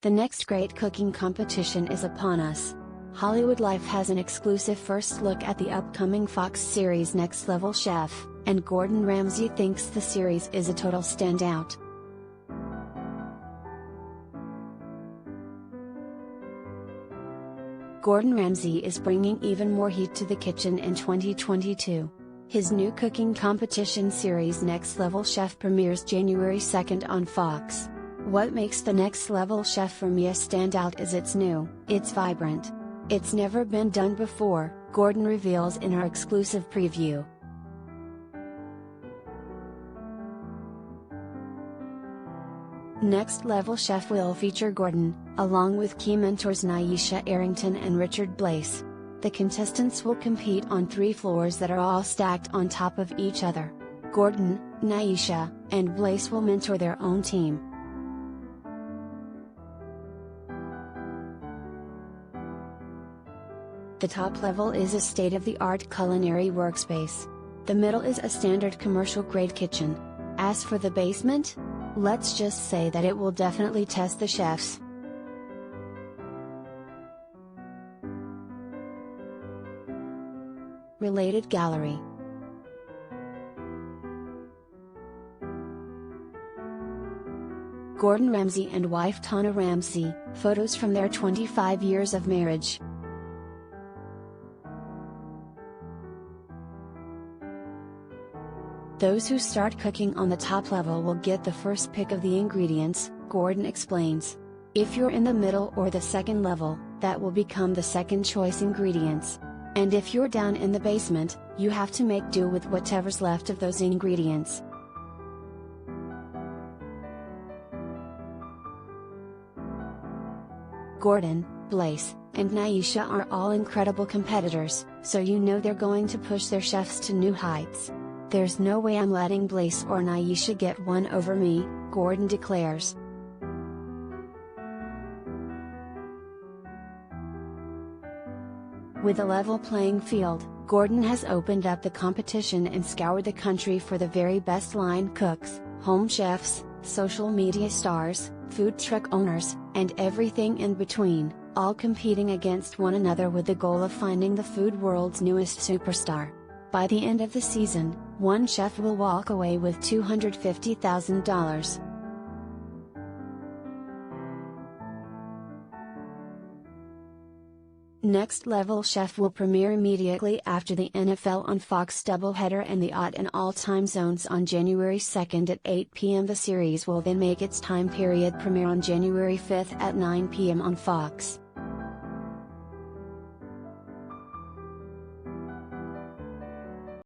The next great cooking competition is upon us. HollywoodLife has an exclusive first look at the upcoming Fox series Next Level Chef, and Gordon Ramsay thinks the series is a total standout. Gordon Ramsay is bringing even more heat to the kitchen in 2022. His new cooking competition series Next Level Chef premieres January 2nd on Fox. What makes the Next Level Chef for me stand out is it's new, it's vibrant. It's never been done before, Gordon reveals in our exclusive preview. Next Level Chef will feature Gordon, along with key mentors Nyesha, Arrington and Blais. The contestants will compete on 3 floors that are all stacked on top of each other. Gordon, Nyesha, and Blais will mentor their own team. The top level is a state-of-the-art culinary workspace. The middle is a standard commercial-grade kitchen. As for the basement, let's just say that it will definitely test the chefs. Related gallery. Gordon Ramsay and wife Tana Ramsay, photos from their 25 years of marriage. Those who start cooking on the top level will get the first pick of the ingredients, Gordon explains. If you're in the middle or the second level, that will become the second choice ingredients. And if you're down in the basement, you have to make do with whatever's left of those ingredients. Gordon, Blais, and Nyesha are all incredible competitors, so you know they're going to push their chefs to new heights. There's no way I'm letting Blais or Nyesha get one over me, Gordon declares. With a level playing field, Gordon has opened up the competition and scoured the country for the very best line cooks, home chefs, social media stars, food truck owners, and everything in between, all competing against one another with the goal of finding the food world's newest superstar. By the end of the season, one chef will walk away with $250,000. Next Level Chef will premiere immediately after the NFL on Fox doubleheader and the odd and all time zones on January 2nd at 8 p.m. The series will then make its time period premiere on January 5th at 9 p.m. on Fox.